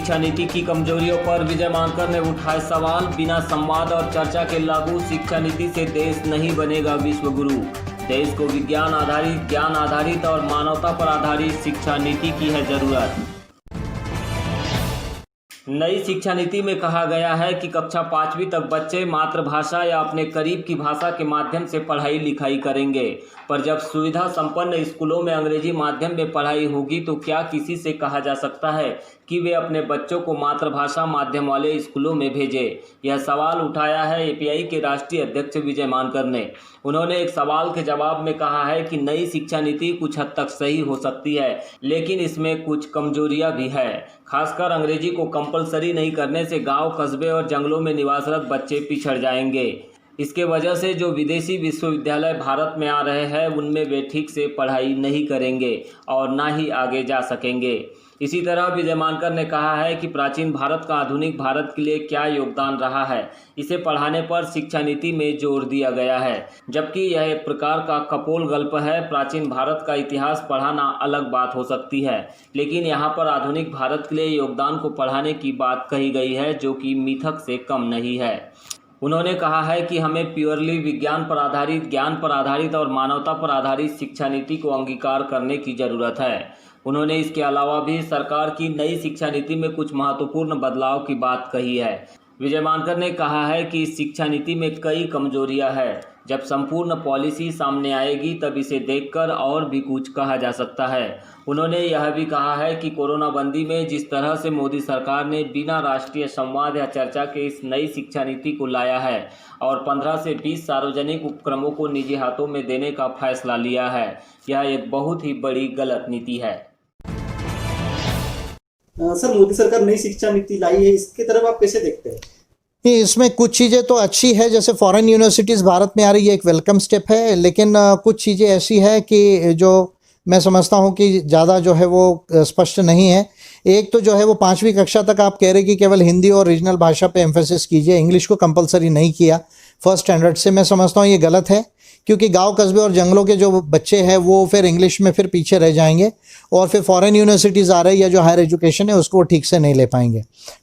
शिक्षा नीति की कमजोरियों पर विजय मानकर ने उठाए सवाल। बिना संवाद और चर्चा के लागू शिक्षा नीति से देश नहीं बनेगा विश्व गुरु। देश को विज्ञान आधारित, ज्ञान आधारित और मानवता पर आधारित शिक्षा नीति की है जरूरत। नई शिक्षा नीति में कहा गया है कि कक्षा 5वीं तक बच्चे मातृभाषा या अपने करीब की भाषा के माध्यम से पढ़ाई लिखाई करेंगे, पर जब सुविधा संपन्न स्कूलों में अंग्रेजी माध्यम में पढ़ाई होगी तो क्या किसी से कहा जा सकता है कि वे अपने बच्चों को मातृभाषा माध्यम वाले स्कूलों में भेजें? यह सवाल उठाया है एपीआई के राष्ट्रीय अध्यक्ष विजय मानकर ने। उन्होंने एक सवाल के जवाब में कहा है कि नई शिक्षा नीति कुछ हद तक सही हो सकती है, लेकिन इसमें कुछ कमजोरियां भी है। खासकर अंग्रेजी को कंपलसरी नहीं करने से गांव, कस्बे और जंगलों में निवासरत बच्चे पिछड़ जाएंगे। इसके वजह से जो विदेशी विश्वविद्यालय भारत में आ रहे हैं उनमें वे ठीक से पढ़ाई नहीं करेंगे और ना ही आगे जा सकेंगे। इसी तरह विजय मानकर ने कहा है कि प्राचीन भारत का आधुनिक भारत के लिए क्या योगदान रहा है, इसे पढ़ाने पर शिक्षा नीति में जोर दिया गया है। जबकि यह एक प्रकार का कपोल गल्प है। प्राचीन भारत का इतिहास पढ़ाना अलग बात हो सकती है, लेकिन यहाँ पर आधुनिक भारत के लिए योगदान को पढ़ाने की बात कही गई है, जो कि मिथक से कम नहीं है। उन्होंने कहा है कि हमें प्योरली विज्ञान पर आधारित, ज्ञान पर आधारित और मानवता पर आधारित शिक्षा नीति को अंगीकार करने की ज़रूरत है। उन्होंने इसके अलावा भी सरकार की नई शिक्षा नीति में कुछ महत्वपूर्ण बदलाव की बात कही है। विजय मानकर ने कहा है कि इस शिक्षा नीति में कई कमजोरियां हैं। जब संपूर्ण पॉलिसी सामने आएगी तब इसे देखकर और भी कुछ कहा जा सकता है। उन्होंने यह भी कहा है कि कोरोना बंदी में जिस तरह से मोदी सरकार ने बिना राष्ट्रीय संवाद या चर्चा के इस नई शिक्षा नीति को लाया है और 15 से 20 सार्वजनिक उपक्रमों को निजी हाथों में देने का फैसला लिया है, यह एक बहुत ही बड़ी गलत नीति है। सर, मोदी सरकार नई शिक्षा नीति लाई है, इसकी तरफ आप कैसे देखते हैं? इसमें कुछ चीज़ें तो अच्छी है, जैसे फॉरेन यूनिवर्सिटीज़ भारत में आ रही है, एक वेलकम स्टेप है। लेकिन कुछ चीज़ें ऐसी है कि जो मैं समझता हूँ कि ज़्यादा जो है वो स्पष्ट नहीं है। एक तो जो है वो 5वीं कक्षा तक आप कह रहे कि केवल हिंदी और रीजनल भाषा पे एम्फेसिस कीजिए, इंग्लिश को कंपलसरी नहीं किया फर्स्ट स्टैंडर्ड से। मैं समझता हूँ ये गलत है, क्योंकि गांव, कस्बे और जंगलों के जो बच्चे हैं वो फिर इंग्लिश में फिर पीछे रह जाएंगे और फिर फॉरेन यूनिवर्सिटीज़ आ रही है, या जो हायर एजुकेशन है उसको ठीक से नहीं ले पाएंगे।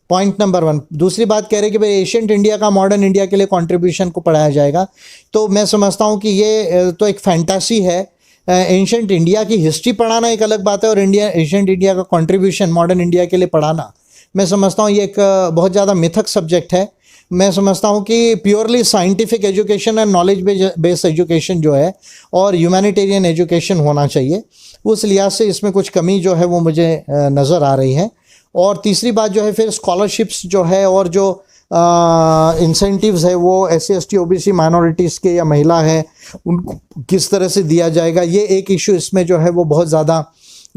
Point number 1। दूसरी बात कह रहे हैं कि भाई एशियंट इंडिया का, मॉडर्न इंडिया के लिए कंट्रीब्यूशन को पढ़ाया जाएगा, तो मैं समझता हूँ कि ये तो एक फैंटासी है। एशियंट इंडिया की हिस्ट्री पढ़ाना एक अलग बात है और एशियंट इंडिया का कंट्रीब्यूशन मॉडर्न इंडिया के लिए पढ़ाना, मैं समझता हूँ ये एक बहुत ज़्यादा मिथक सब्जेक्ट है। मैं समझता हूँ कि purely scientific education and knowledge based education जो है और ह्यूमैनिटेरियन एजुकेशन होना चाहिए। उस लिहाज से इसमें कुछ कमी जो है वो मुझे नज़र आ रही है। और तीसरी बात जो है फिर स्कॉलरशिप्स जो है और जो इंसेंटिव्स है वो SC ST OBC माइनॉरिटीज़ के या महिला है उनको किस तरह से दिया जाएगा, ये एक इशू इसमें जो है वो बहुत ज़्यादा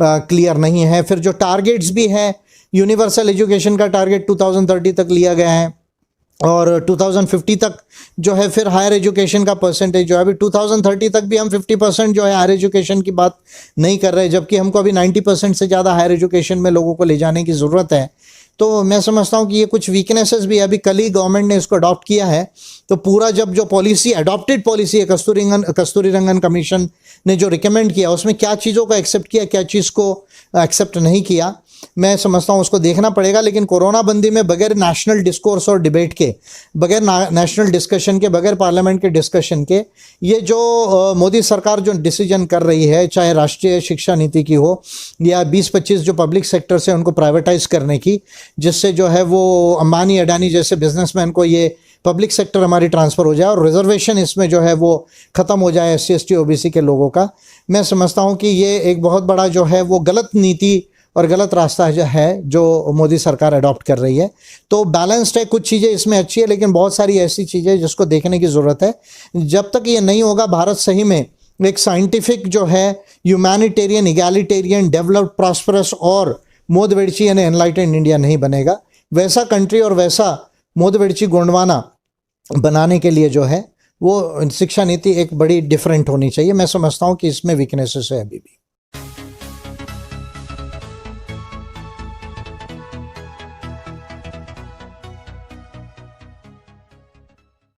क्लियर नहीं है। फिर जो टारगेट्स भी हैं, यूनिवर्सल एजुकेशन का टारगेट 2030 तक लिया गया है और 2050 तक जो है फिर हायर एजुकेशन का परसेंटेज जो है, अभी 2030 तक भी हम 50% जो है हायर एजुकेशन की बात नहीं कर रहे, जबकि हमको अभी 90% से ज़्यादा हायर एजुकेशन में लोगों को ले जाने की ज़रूरत है। तो मैं समझता हूँ कि ये कुछ वीकनेसेस भी, अभी कल ही गवर्नमेंट ने इसको अडॉप्ट किया है, तो पूरा जब जो पॉलिसी अडॉप्टेड पॉलिसी है, कस्तूरीरंगन कमीशन ने जो रिकमेंड किया उसमें क्या चीज़ों को एक्सेप्ट किया, क्या चीज़ को एक्सेप्ट नहीं किया, मैं समझता हूँ उसको देखना पड़ेगा। लेकिन कोरोना बंदी में बगैर नेशनल डिस्कोर्स और डिबेट के, बगैर नेशनल डिस्कशन के, बगैर पार्लियामेंट के डिस्कशन के, ये जो मोदी सरकार जो डिसीजन कर रही है, चाहे राष्ट्रीय शिक्षा नीति की हो या 20-25 जो पब्लिक सेक्टर से उनको प्राइवेटाइज करने की, जिससे जो है वो अंबानी, अडानी जैसे बिजनेसमैन को ये पब्लिक सेक्टर हमारी ट्रांसफ़र हो जाए और रिजर्वेशन इसमें जो है वो ख़त्म हो जाए SC ST OBC के लोगों का, मैं समझता हूँ कि ये एक बहुत बड़ा जो है वो गलत नीति और गलत रास्ता है जो मोदी सरकार अडॉप्ट कर रही है। तो बैलेंस्ड है, कुछ चीज़ें इसमें अच्छी है, लेकिन बहुत सारी ऐसी चीज़ें जिसको देखने की ज़रूरत है। जब तक ये नहीं होगा, भारत सही में एक साइंटिफिक जो है ह्यूमैनिटेरियन, इगैलिटेरियन, डेवलप्ड, प्रॉस्परस और मोदवेड़ची यानी एनलाइटेंड इंडिया नहीं बनेगा। वैसा कंट्री और वैसा मोदवेड़ची गोंडवाना बनाने के लिए जो है वो शिक्षा नीति एक बड़ी डिफरेंट होनी चाहिए। मैं समझता हूँ कि इसमें वीकनेसेस है अभी भी।